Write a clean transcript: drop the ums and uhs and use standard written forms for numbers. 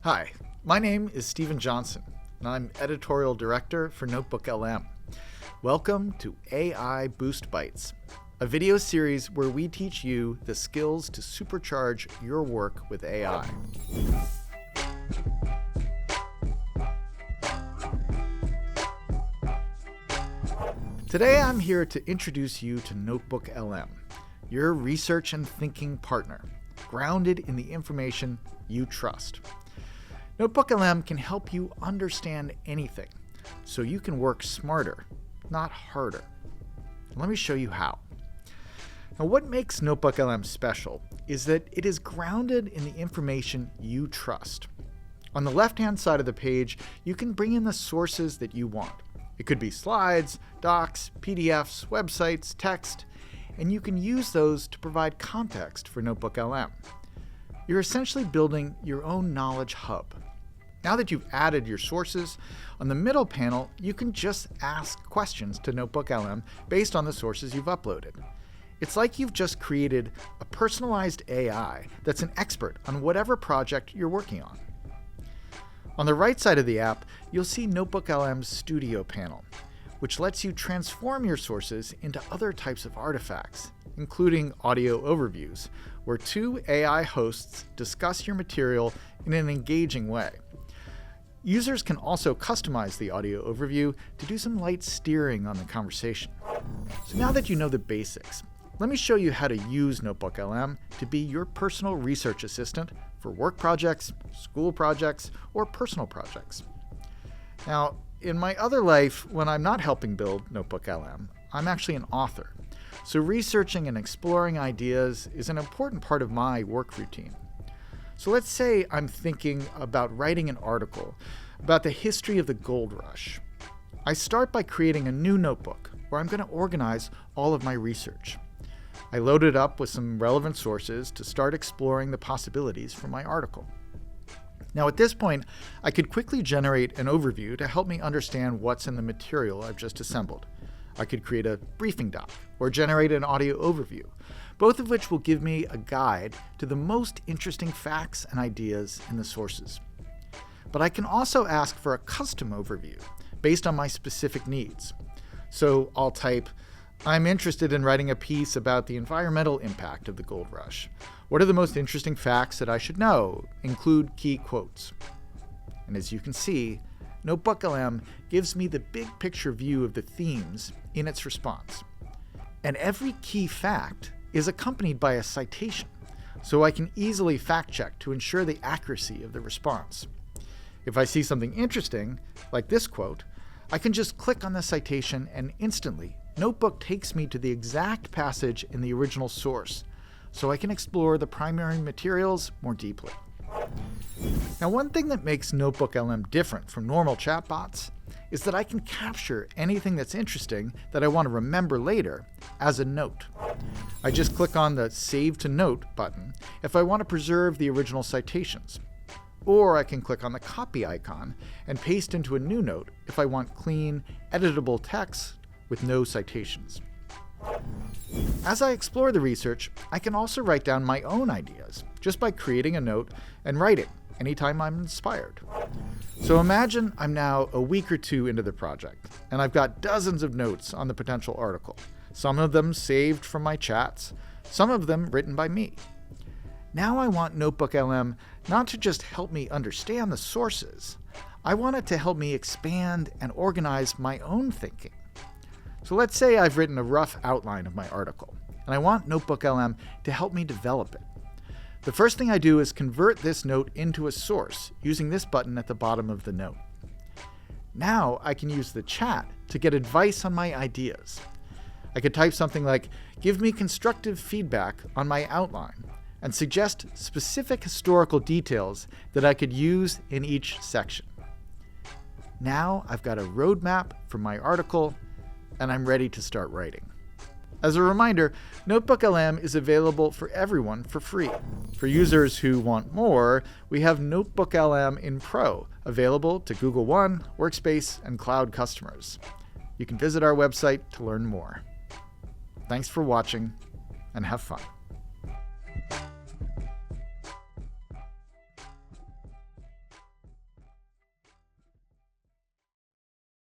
Hi, my name is Stephen Johnson, and I'm Editorial Director for NotebookLM. Welcome to AI Boost Bites, a video series where we teach you the skills to supercharge your work with AI. Today I'm here to introduce you to NotebookLM, your research and thinking partner, grounded in the information you trust. NotebookLM can help you understand anything, so you can work smarter, not harder. Let me show you how. Now, what makes NotebookLM special is that it is grounded in the information you trust. On the left-hand side of the page, you can bring in the sources that you want. It could be slides, docs, PDFs, websites, text, and you can use those to provide context for NotebookLM. You're essentially building your own knowledge hub. Now that you've added your sources, on the middle panel, you can just ask questions to NotebookLM based on the sources you've uploaded. It's like you've just created a personalized AI that's an expert on whatever project you're working on. On the right side of the app, you'll see NotebookLM's Studio panel, which lets you transform your sources into other types of artifacts, including audio overviews, where two AI hosts discuss your material in an engaging way. Users can also customize the audio overview to do some light steering on the conversation. So now that you know the basics, let me show you how to use NotebookLM to be your personal research assistant for work projects, school projects, or personal projects. Now, in my other life, when I'm not helping build NotebookLM, I'm actually an author. So researching and exploring ideas is an important part of my work routine. So let's say I'm thinking about writing an article about the history of the gold rush. I start by creating a new notebook where I'm going to organize all of my research. I load it up with some relevant sources to start exploring the possibilities for my article. Now at this point, I could quickly generate an overview to help me understand what's in the material I've just assembled. I could create a briefing doc or generate an audio overview, both of which will give me a guide to the most interesting facts and ideas in the sources. But I can also ask for a custom overview based on my specific needs. So I'll type, I'm interested in writing a piece about the environmental impact of the gold rush. What are the most interesting facts that I should know? Include key quotes. And as you can see, NotebookLM gives me the big picture view of the themes in its response. And every key fact is accompanied by a citation, so I can easily fact check to ensure the accuracy of the response. If I see something interesting, like this quote, I can just click on the citation and instantly, Notebook takes me to the exact passage in the original source, so I can explore the primary materials more deeply. Now, one thing that makes NotebookLM different from normal chatbots is that I can capture anything that's interesting that I want to remember later as a note. I just click on the Save to Note button if I want to preserve the original citations. Or I can click on the copy icon and paste into a new note if I want clean, editable text with no citations. As I explore the research, I can also write down my own ideas just by creating a note and writing anytime I'm inspired. So imagine I'm now a week or two into the project, and I've got dozens of notes on the potential article, some of them saved from my chats, some of them written by me. Now I want NotebookLM not to just help me understand the sources, I want it to help me expand and organize my own thinking. So let's say I've written a rough outline of my article, and I want NotebookLM to help me develop it. The first thing I do is convert this note into a source using this button at the bottom of the note. Now I can use the chat to get advice on my ideas. I could type something like, give me constructive feedback on my outline, and suggest specific historical details that I could use in each section. Now I've got a roadmap for my article, and I'm ready to start writing. As a reminder, NotebookLM is available for everyone for free. For users who want more, we have NotebookLM in Pro, available to Google One, Workspace, and cloud customers. You can visit our website to learn more. Thanks for watching, and have fun.